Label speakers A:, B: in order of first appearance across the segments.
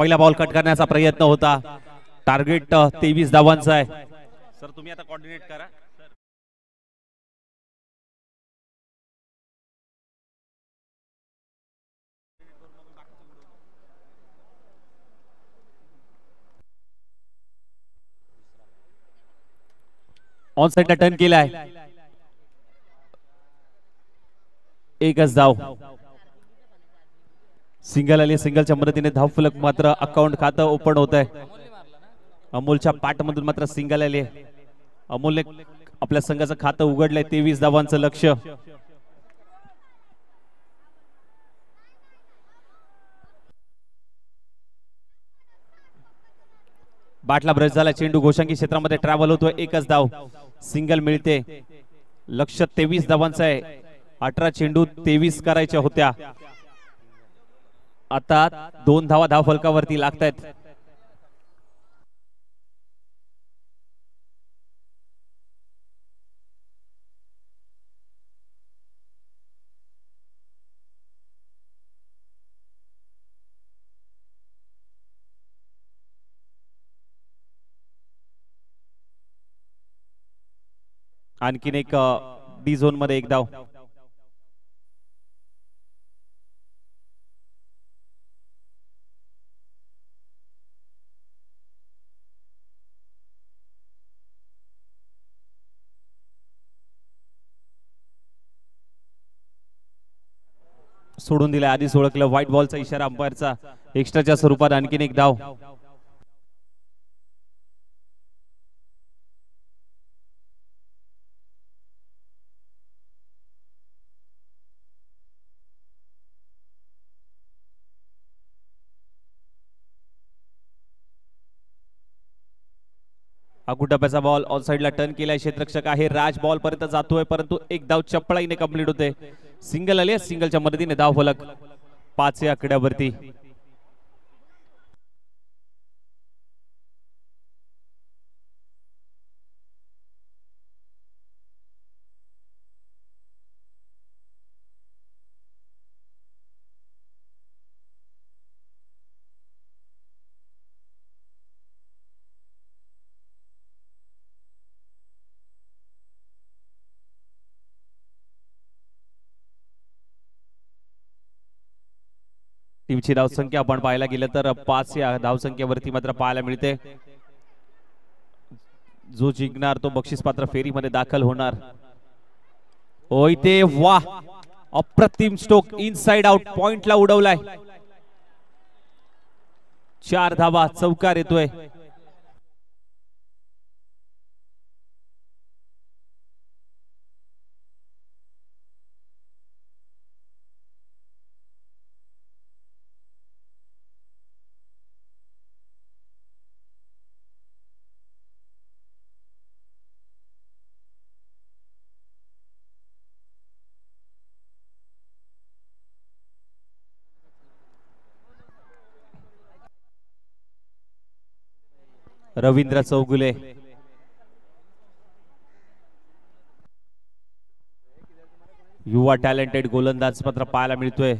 A: पहिला ball cut करण्याचा प्रयत्न होता. टार्गेट 23 धावांचा आहे. सर तुम्ही आता कोऑर्डिनेट करा. ऑन साइडला टर्न केलाय. एकच धाव. सिंगल आली. सिंगलच्या मदतीने धाव फलक मात्र अकाउंट खातं ओपन होत आहे. अमोलच्या पाठमधून मात्र सिंगल आली. अमोलने आपल्या संघाचं खातं उघडलंय. 23 धावांचं लक्ष्य. बाटला ब्रश झाला. चेंडू घोषांकी क्षेत्रामध्ये ट्रॅव्हल होतोय. एकच धाव. सिंगल मिळते. लक्ष्य 23 धावांचं आहे. 18 चेंडू 23 करायच्या होत्या. आता 2 धावा धाव फलकावरती लागतायत. आणखीन एक डी झोन मध्ये एक धाव. सोडून दिलाय. आधीच ओळखलं. व्हाईट बॉलचा इशारा अंपायरचा. एक्स्ट्राच्या स्वरूपात आणखीन एक धाव. अगुडब्याचा बॉल ऑन साइडला टर्न केलाय. क्षेत्ररक्षक आहे राज. बॉल पर्यंत जातोय परंतु एक धाव चपळाईने कंप्लीट होते. सिंगल आली. सिंगलच्या मदतीने धाव फलक 5 या आकड्यावरती. टीमची धावसंख्या आपण पाहायला गेलं तर 5 या धावसंख्येवरती मात्र पाहायला मिळते. जो जिंकणार तो बक्षीस पात्र फेरीमध्ये दाखल होणार. होय ते वा. अप्रतिम स्ट्रोक. Inside out. पॉइंटला उडवलाय. 4 धावा. चौकार येतोय. रवींद्र चौगुले. युवा टॅलेंटेड गोलंदाज मात्र पाहायला मिळतोय.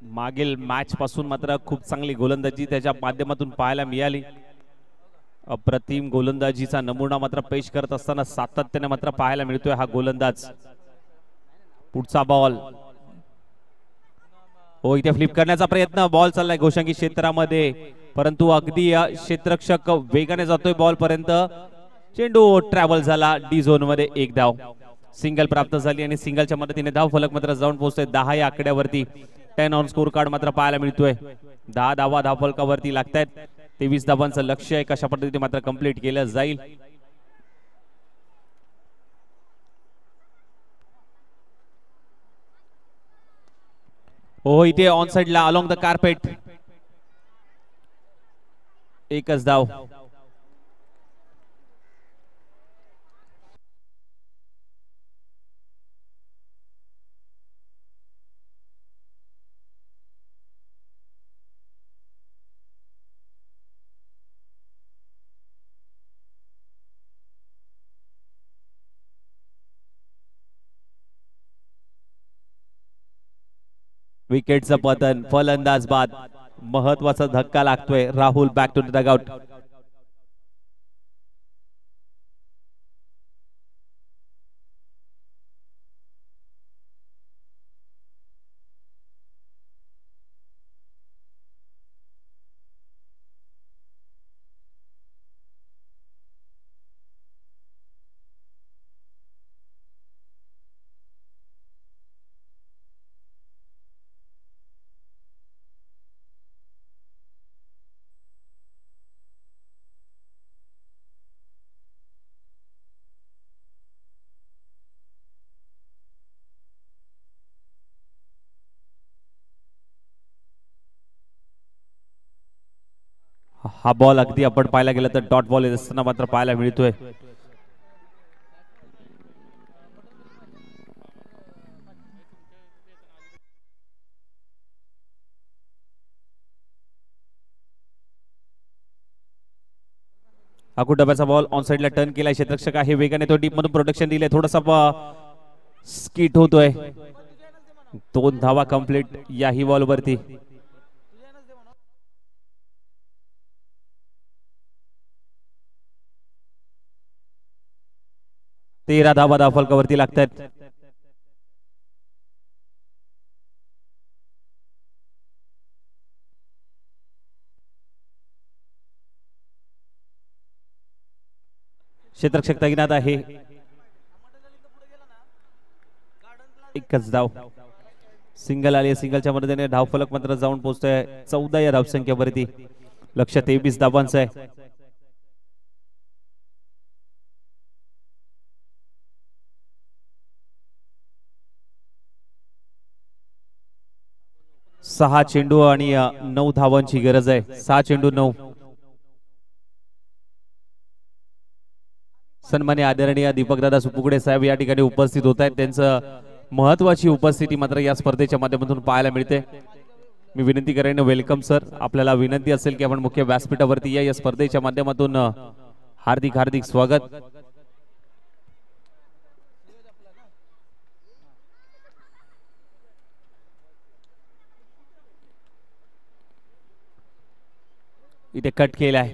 A: मागील मॅच पासून मात्र खूप चांगली गोलंदाजी त्याच्या माध्यमातून पाहायला मिळाली. अप्रतिम गोलंदाजीचा नमुना मात्र पेश करत असताना सातत्याने मात्र पाहायला मिळतोय हा गोलंदाज. पुढचा बॉल. हो इथे फ्लिप करण्याचा प्रयत्न. बॉल चाललाय घोषांकी क्षेत्रामध्ये परंतु अगदी क्षेत्ररक्षक वेगाने जातोय बॉल पर्यंत. चेंडू ट्रॅव्हल झाला. डी झोन मध्ये एक धाव. सिंगल प्राप्त झाली आणि सिंगलच्या मदतीने धाव फलक मात्र जाऊन पोहोचतोय 10 या आकड्यावरती. 10 ऑन स्कोर कार्ड मात्र पाहायला मिळतोय. 10 धावा धाव फलकावरती लागतायत. 23 धावांचं लक्ष्य आहे. कशा पद्धतीने मात्र कंप्लीट केलं जाईल. हो इथे ऑन साइडला अलॉंग द कार्पेट. एकच धाव. विकेटचं पतन, फलंदाज बाद, महत्वाचा धक्का लागतोय. Rahul back to the dugout. हा बॉल अगदी आपण पाहायला गेलं तर डॉट बॉल येत असताना मात्र पाहायला मिळतोय. डब्याचा बॉल ऑन साइडला टर्न केलाय. क्षेत्ररक्षक आहे वेगाने तो डीप मधून प्रोटेक्शन दिले. थोडासा स्किट होतोय. 2 धावा कंप्लीट याही बॉल वरती. तेरा धावा धावफलकावरती लागतात. क्षेत्ररक्षक तैनात आहे. एकच धाव सिंगल आली. सिंगलच्या मदतीने धावफलक मात्र जाऊन पोहोचतोय 14 या धावसंख्येवरती. लक्ष्य 23 धावांचं आहे. सहा चेंडू आणि 9 धावांची गरज आहे. 6 चेंडू 9. सन्मान्य आदरणीय दीपकदादा सुपुगडे साहेब या ठिकाणी उपस्थित होत आहेत. त्यांचं महत्वाची उपस्थिती मात्र या स्पर्धेच्या माध्यमातून पाहायला मिळते. मी विनंती करेन वेलकम सर. आपल्याला विनंती असेल की आपण मुख्य व्यासपीठावरती या स्पर्धेच्या माध्यमातून हार्दिक हार्दिक स्वागत. इथे कट केलाय.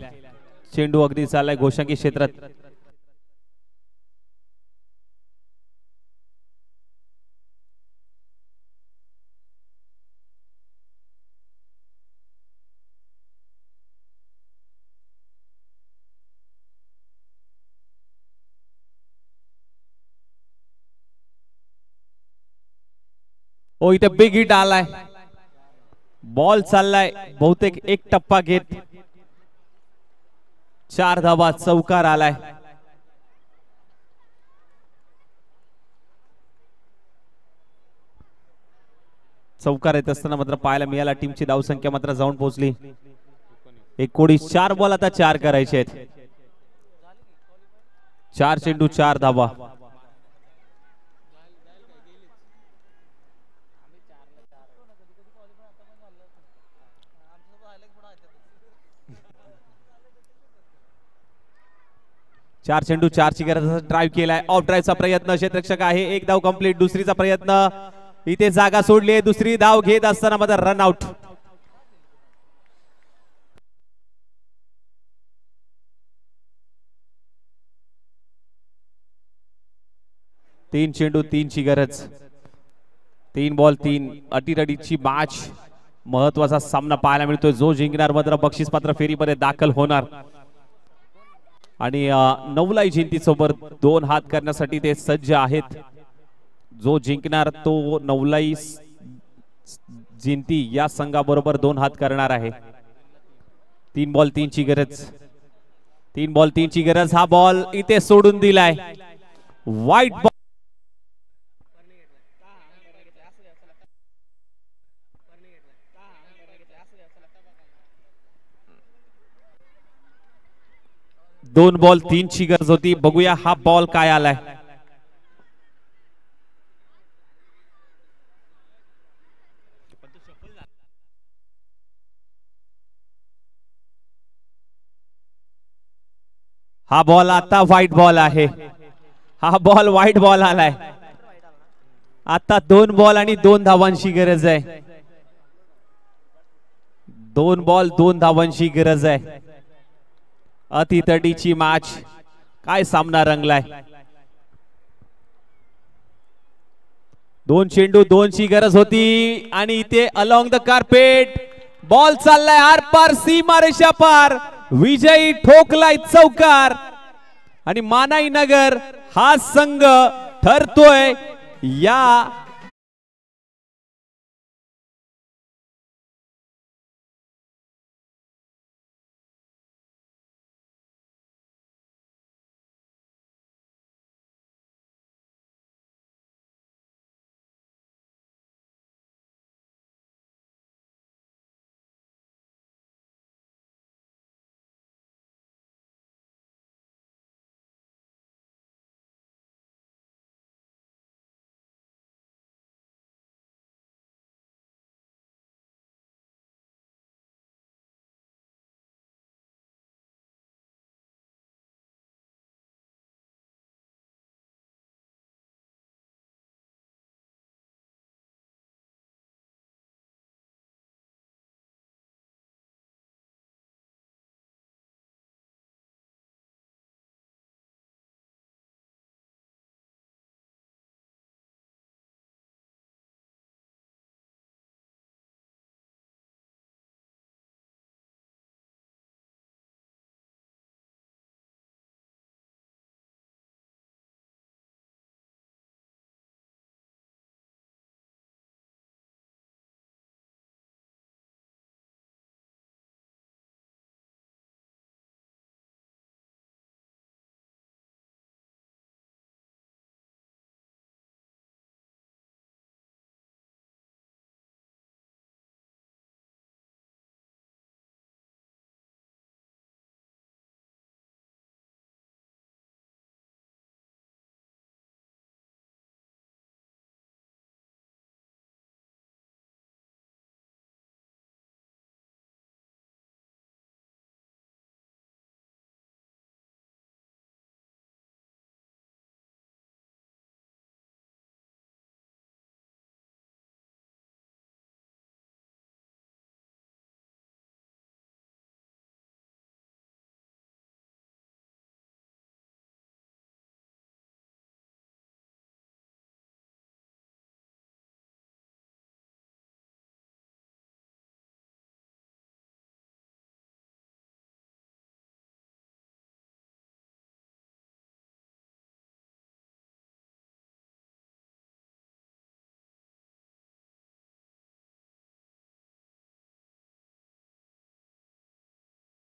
A: चेंडू अगदी चाललाय घोषंगी क्षेत्रात. ओ इथे बिग हिट आलाय. बॉल चाललाय बहुतेक एक टप्पा घेत. 4 धावा. चौकार आलाय. चौकार येत असताना मात्र पाहायला मिळाला. टीमची धावसंख्या मात्र जाऊन पोहोचली 19. 4 बॉल आता 4 करायचे आहेत. 4 चेंडू 4 धावा. चार चेंडू 4 ची गरज. ड्राइव्ह केलाय. ऑफ ड्राइव्हचा प्रयत्न. क्षेत्ररक्षक आहे. एक धाव कंप्लीट. दुसरीचा प्रयत्न. इथे जागा सोडली. दुसरी धाव घेत असताना मात्र रन आउट. तीन चेंडू 3 ची गरज. 3 बॉल 3. अटीतटीची मॅच. महत्वाचा सामना पाहायला मिळतोय. जो जिंकणार मात्र बक्षीस पात्र फेरीमध्ये दाखल होणार. आणि नवलाई जयंती सोबत 2 हात करण्यासाठी ते सज्ज आहेत. जो जिंकणार तो नवलाई जयंती या संघाबरोबर 2 हात करणार आहे. 3 बॉल 3 ची गरज. 3 बॉल 3 ची गरज. हा बॉल इथे सोडून दिलाय. वाईट बॉल. दोन बॉल 3 ची गरज होती. बघूया हा बॉल काय आलाय. हा बॉल आता व्हाईट बॉल आहे. हा बॉल व्हाईट बॉल आलाय. आता 2 बॉल आणि 2 धावांची गरज आहे. 2 बॉल 2 धावांची गरज आहे. अतितडीची मॅच, काय सामना रंगलाय. 2 चेंडू 2 ची गरज होती आणि इथे अलॉंग द कार्पेट बॉल चाललाय आरपार सीमारेषा पार. विजयी ठोकलाय चौकार आणि मानाई नगर हा संघ ठरतोय या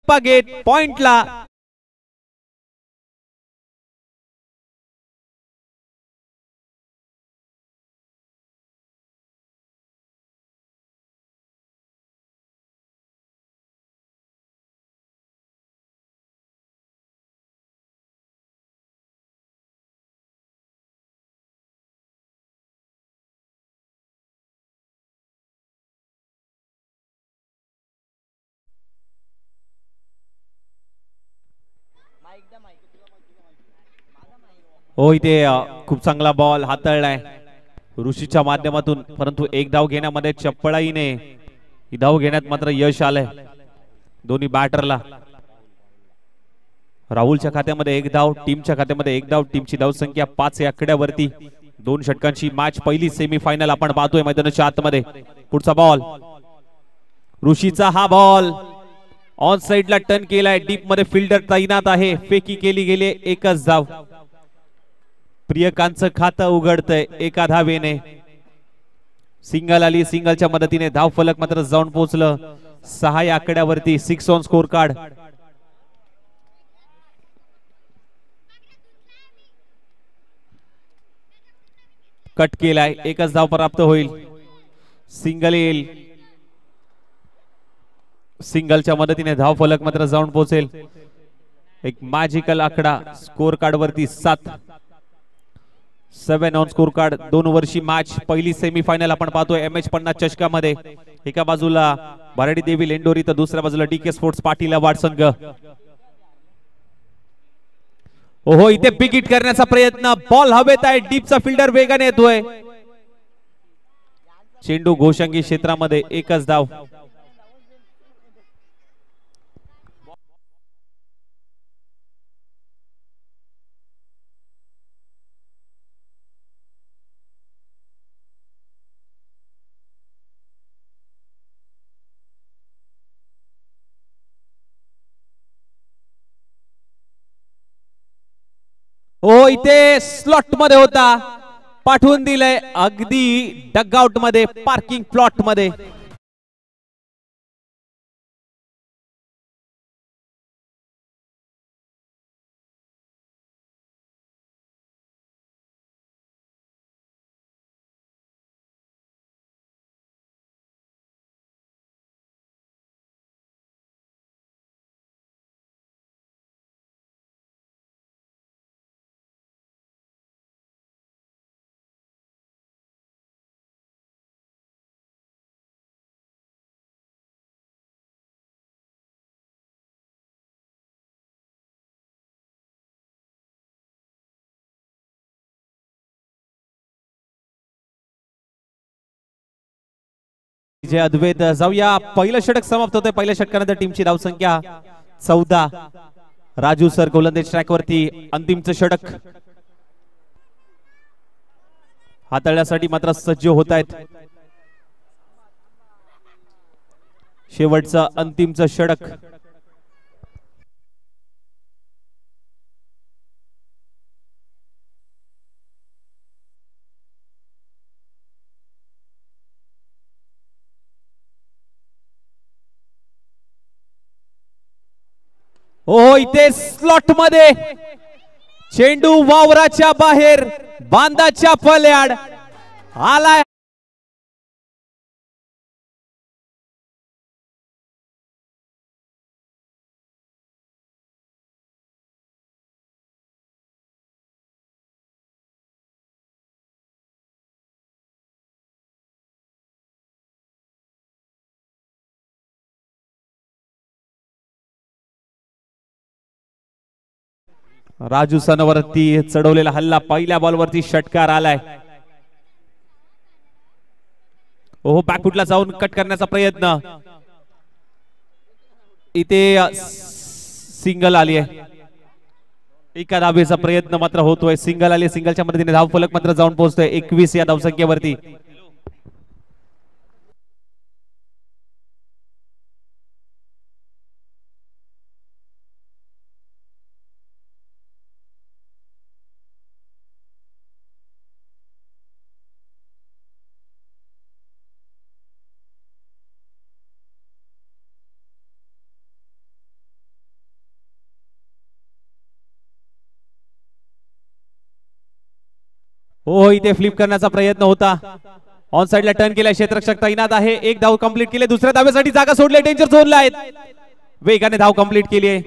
A: गेट पॉइंटला हो. इथे खूप चांगला बॉल हाताळलाय ऋषीच्या माध्यमातून, परंतु एक धाव घेण्यामध्ये चप्पळाईने ही धाव घेण्यात मात्र यश आलंय दोन्ही बॅटरला. राहुलच्या खात्यामध्ये एक धाव, टीमच्या खात्यामध्ये एक धाव. टीमची धाव संख्या 5 या आकड्यावरती. 2 षटकांची मॅच, पहिली सेमीफायनल आपण पाहतोय मैदानाच्या आतमध्ये. पुढचा बॉल ऋषीचा, हा बॉल ऑन साइडला टर्न केलाय. डीप मध्ये फिल्डर तैनात आहे. फेकी केली गेली, एकच धाव. प्रियकांचं खातं उघडतंय एका धावेने. सिंगल आली, सिंगलच्या मदतीने धाव फलक मात्र जाऊन पोहोचलं 6 या आकड्यावरती. 6 ऑन स्कोर कार्ड. कट केलाय, एकच धाव प्राप्त होईल. सिंगल येईल, सिंगलच्या मदतीने धाव फलक मात्र जाऊन पोहोचेल. एक मॅजिकल आकडा स्कोर कार्ड वरती 7 ऑन स्कोर कार्ड. 2 वर्षी मॅच, पहिली सेमीफायनल आपण पाहतोय MH50 चषकामध्ये. एका बाजूला बाराडी देवी लेंडोरी तर दुसऱ्या बाजूला DK स्पोर्ट्स पाटील वाड संघ. ओहो, इथे बिग हिट करण्याचा प्रयत्न. बॉल हवेत आहे, डीपचा फिल्डर वेगाने येतोय. चेंडू घोषंगी क्षेत्रामध्ये, एकच धाव. ओ इथे स्लॉट मध्ये होता, पाठवून दिलंय अगदी डगआउट मध्ये, पार्किंग प्लॉट मध्ये. जे अद्वैत जाऊया, पहिलं षटक समाप्त होतंय. पहिल्या षटकानंतर टीमची धावसंख्या 14. राजू सर गोलंदाज ट्रॅक वरती अंतिमचं षटक हाताळण्यासाठी मात्र सज्ज होत आहेत. शेवटचं अंतिमचं षटक. ओ इथे स्लॉट मध्ये चेंडू वावराच्या बाहेर, बांधाच्या पल्याड आलाय. राजू सनवरती चढवलेला हल्ला, पहिल्या बॉलवरती षटकार आलाय. ओहो, बॅकफुटला जाऊन कट करण्याचा प्रयत्न, इथे सिंगल आली आहे. एका धावेचा प्रयत्न मात्र होतोय. सिंगल आली, सिंगलच्या मदतीने धाव फलक मात्र जाऊन पोहोचतोय 21 या धावसंख्येवरती. हो, इथे फ्लिप करण्याचा प्रयत्न होता. ऑन साइडला टर्न केलाय, क्षेत्ररक्षक तैनात आहे. एक धाव कंप्लीट केली, दुसऱ्या धावेसाठी जागा सोडली, डेंजर झोनला आहेत. वेगाने धाव कंप्लीट केली आहे.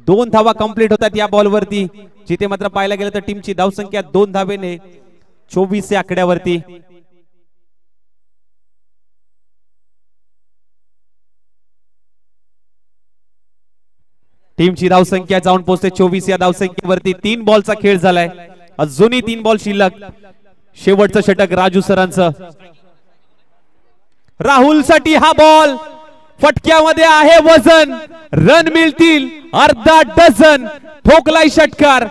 A: 2 धावा कंप्लीट होतात या बॉलवरती, जिथे मात्र पाहायला गेलं तर टीमची धावसंख्या 2 धावेने 24 या आकड्यावरती. टीमची धावसंख्या जाऊन पोहोचते 24 या धावसंख्येवरती. 3 बॉलचा खेळ झालाय, अजूनही 3 बॉल शिल्लक. शेवटचं षटक राजू सरांचं. राहुल साठी हा बॉल, फटक्यामध्ये आहे वजन, रन मिळतील अर्धा डझन. ठोकलाय षटकार.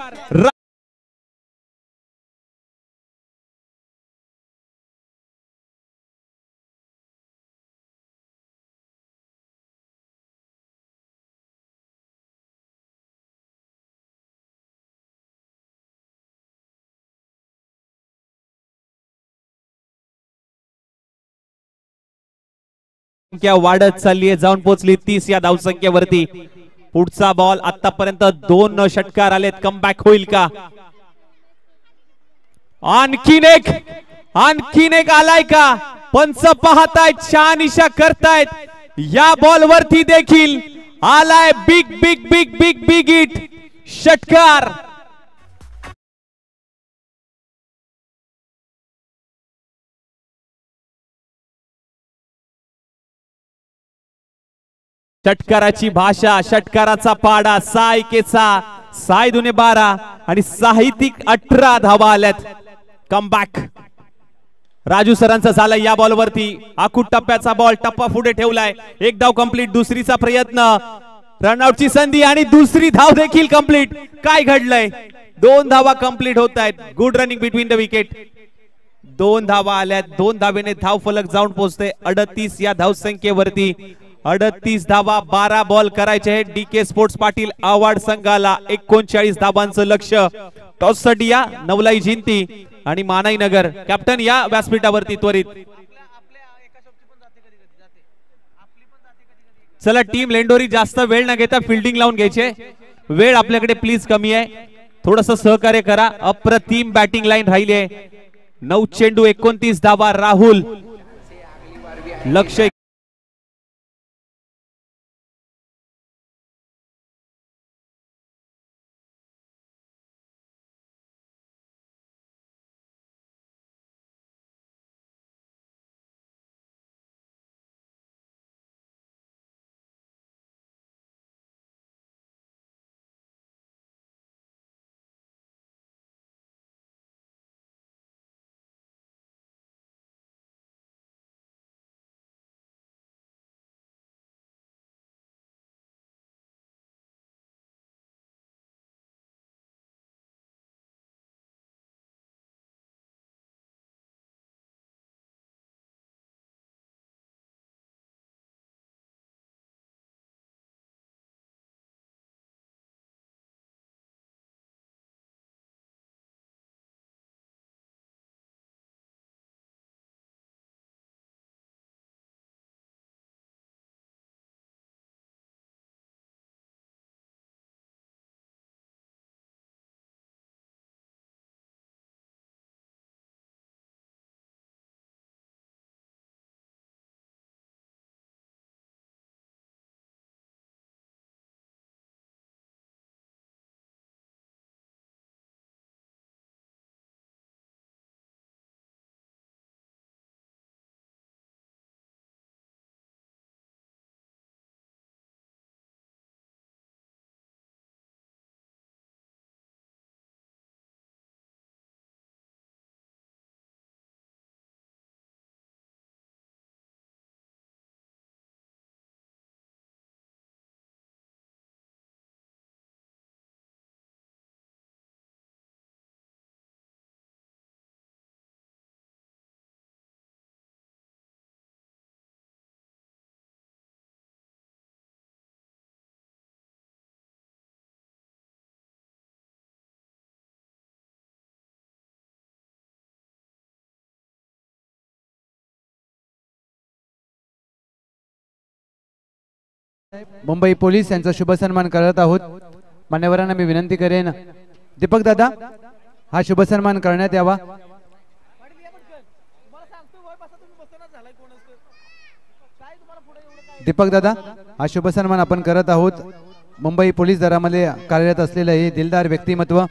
A: संख्या वाढत चालली आहे, जाऊन पोहोचली 30 या धावसंख्येवरती. पुढचा बॉल, आतापर्यंत 2 षटकार आलेत, कमबॅक होईल का? आणखीन एक आलाय का? पंच पाहतायत, शहानिशा करतायत. या बॉल वरती देखील आलाय big big big big big hit, षटकार. षटकाराची भाषा, षटकाराचा पाडा, सायकेचा 6 दुने 12 आणि साहित्यिक 18 धावा आल्यात. कमबॅक राजू सरांचा झाला या बॉल वरती. आखूड टप्प्याचा बॉल, टप्पा पुढे ठेवलाय. एक धाव कंप्लीट, दुसरीचा प्रयत्न, रनआउटची संधी आणि दुसरी धाव देखील कंप्लीट. काय घडलंय? 2 धावा कंप्लीट होत आहेत. Good running between the wicket. 2 धावा आल्यात. 2 धावेने धाव फलक जाऊन पोहोचते 38 या धावसंख्येवरती. 38 धावा, 12 बॉल करायचे आहेत. DK स्पोर्ट्स पाटील आव्हाड संघाला 39 धावांचं लक्ष. टॉस साठी या नवलाई जिंती आणि मानाई नगर कॅप्टन या व्यासपीठावरती त्वरित. चला टीम लेंडोरी जास्त वेळ न घेता फिल्डिंग लावून घ्यायचे. वेळ आपल्याकडे प्लीज कमी आहे, थोडस सहकार्य करा. अप्रतिम बॅटिंग लाईन राहिली आहे. 9 चेंडू 29 धावा. राहुल लक्ष
B: मुंबई पोलीस यांचा शुभ सन्मान करत आहोत. मान्यवरांना मी विनंती करेन, दीपक दादा हा शुभ सन्मान करण्यात यावा. दीपक दादा हा शुभ सन्मान आपण करत आहोत. मुंबई पोलीस दलामध्ये कार्यरत असलेले हे दिलदार व्यक्तिमत्व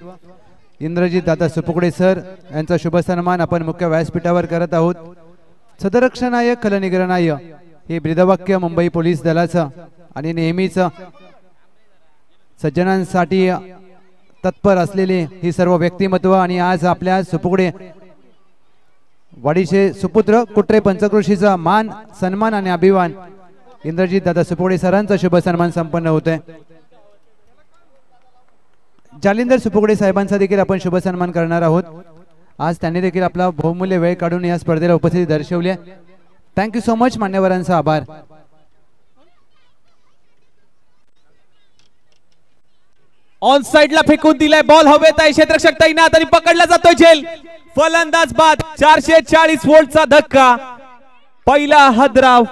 B: इंद्रजित दादा सुपुकडे सर यांचा शुभ सन्मान आपण मुख्य व्यासपीठावर करत आहोत. सदरक्षणाय खलनिग्रहणाय हे ब्रीदवाक्य मुंबई पोलीस दलाचं आणि नेहमीच सज्जनांसाठी तत्पर असलेले ही सर्व व्यक्तिमत्व आणि आज आपल्या सुपुकडे वाडीचे सुपुत्र कुट्रे पंचक्रोशीचा मान सन्मान आणि अभिमान इंद्रजित दादा सुपुकडे सरांचा शुभ सन्मान संपन्न होतोय. जालिंदर सुपुकडे साहेबांचा देखील आपण शुभ सन्मान करणार आहोत. आज त्यांनी देखील आपला बहुमूल्य वेळ काढून या स्पर्धेला उपस्थिती दर्शवली आहे. Thank you so much. मान्यवरांचा आभार.
A: ऑन साइडला फेकून दिलाय बॉल हवेत आहे. क्षेत्ररक्षक तैनात आणि पकडला जातोय झेल. फलंदाज बाद. 440 व्होल्टचा धक्का. पहिला हदराव.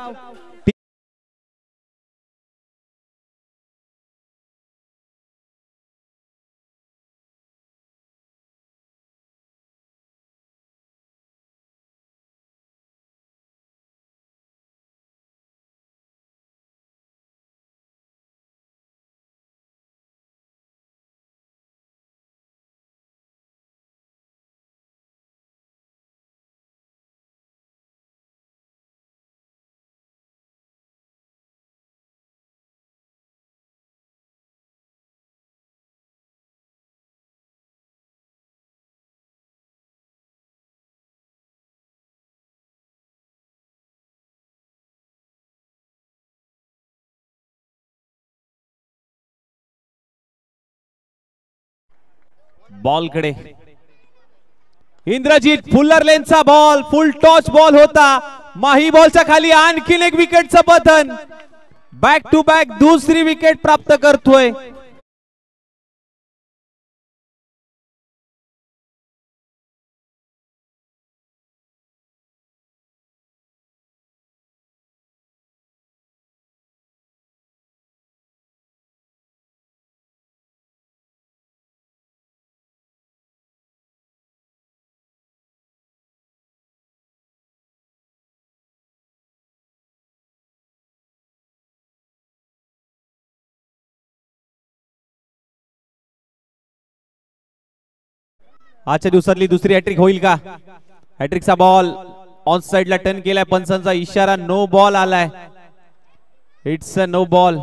A: बॉल कडे इंद्रजीत फुल्लर लेनचा बॉल फुल टॉच बॉल होता. माही बॉलच्या खाली आणखीन एक विकेटचं पतन. बॅक टू बॅक दुसरी विकेट प्राप्त करतोय. आजच्या दिवसातली दुसरी हॅट्रिक होईल का? हॅट्रिकचा बॉल ऑन साइडला टर्न केलाय, पंचांचा इशारा, नो बॉल आलाय. It's a no ball.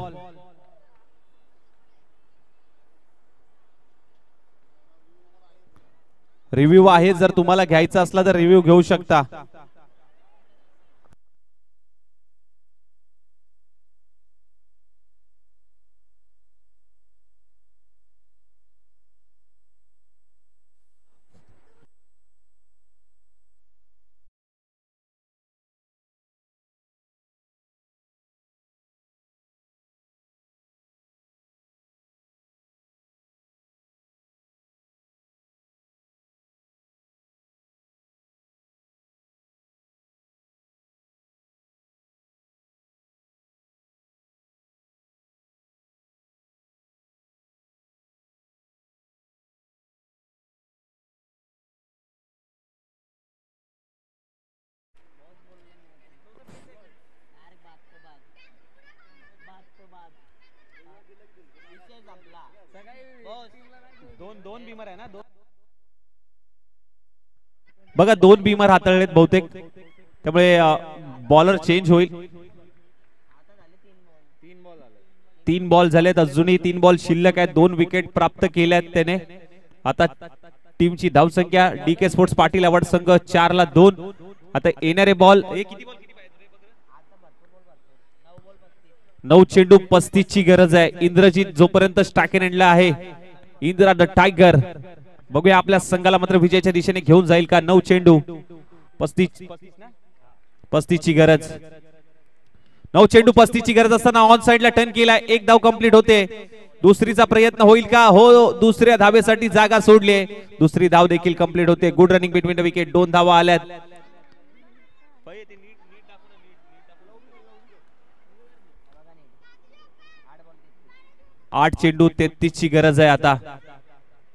A: Review आहे, जर तुम्हाला घ्यायचा असला तर रिव्ह्यू घेऊ शकता. बघा, 2 बिमर हाताळलेत बहुतेक, त्यामुळे बॉलर चेंज होईल. 3 बॉल झालेत, अजूनही 3 बॉल शिल्लक आहेत. 2 विकेट प्राप्त केल्यात त्याने. आता टीमची धावसंख्या DK स्पोर्ट्स पाटील अवॉर्ड संघ 4 ला 2. आता येणारे बॉल 9 चेंडू 35 ची गरज आहे. इंद्रजीत जोपर्यंत स्टॅकेन एंडला आहे, इंद्रा द टायगर, बघूया आपल्या संघाला मात्र विजयाच्या दिशेने घेऊन जाईल का? 9 चेंडू 35 ची गरज. 9 चेंडू 35 ची गरज असताना ऑन साइडला टर्न केलाय. एक धाव कंप्लीट होते. दुसरीचा प्रयत्न होईल का? हो, दुसऱ्या धावेसाठी जागा सोडली. दुसरी धाव देखील कंप्लीट होते. Good running between the wicket. 2 धावा आल्यात. 8 चेंडू 33 ची गरज आहे. आता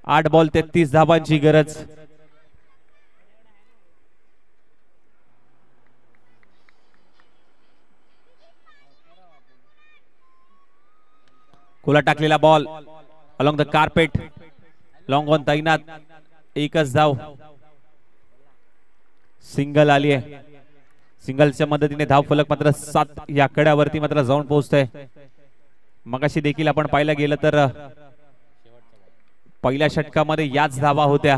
A: 8 बॉल 33 धावांची गरज. खुला टाकलेला ball along the carpet, long on तैनात. एकच धाव. सिंगल आली आहे. सिंगलच्या मदतीने धाव फलक मात्र 7 या कड्यावरती मात्र जाऊन पोहोचतोय. मगाशी देखील आपण पाहायला गेलं तर पहिल्या षटकामध्ये याच धावा होत्या.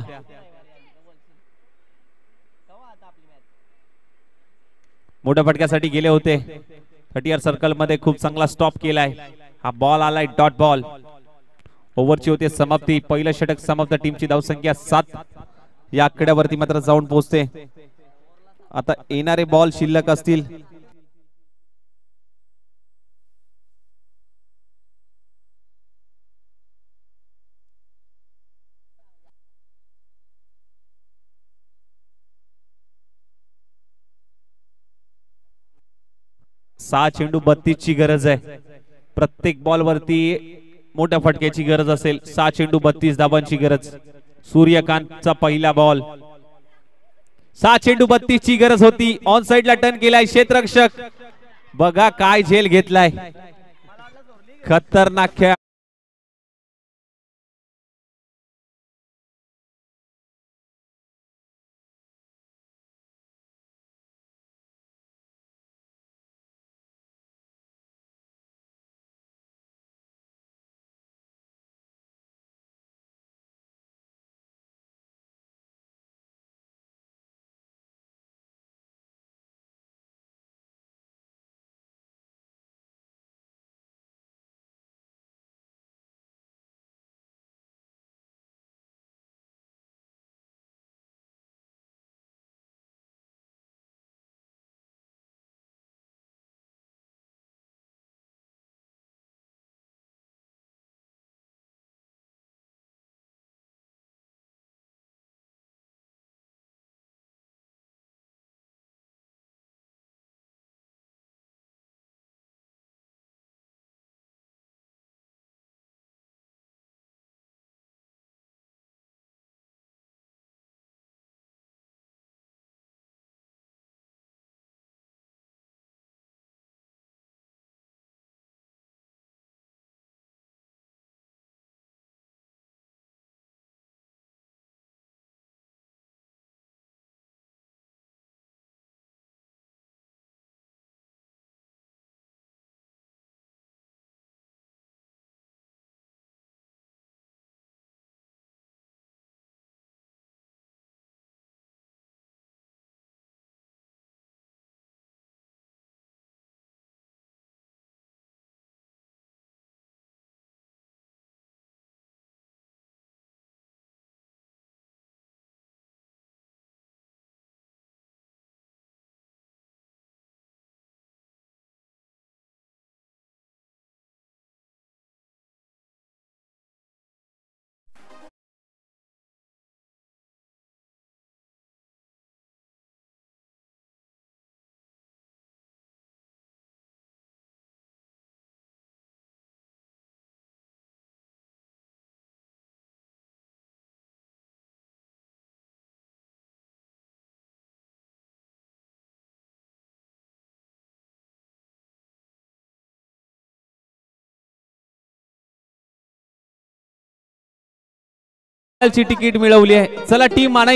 A: मोठ्या फटक्यासाठी गेले होते. 30 सर्कल मध्ये खूप चांगला स्टॉप केलाय. हा बॉल आलाय डॉट बॉल. ओव्हरची होते समाप्ती. पहिलं षटक समाप्त. टीमची धावसंख्या 7 या आकड्यावरती मात्र जाऊन पोहोचते. आता येणारे बॉल शिल्लक असतील. सहा चेंडू 32 ची गरज आहे. प्रत्येक बॉल वरती मोठ्या फटक्याची गरज असेल. 6 चेंडू 32 धावांची गरज. सूर्यकांतचा पहिला बॉल. 6 चेंडू 32 ची गरज होती. ऑन साइडला टर्न केलाय क्षेत्ररक्षक. बघा काय झेल घेतलाय. खतरनाक खेळ. ची तिकीट मिळवली आहे. चला टीम माना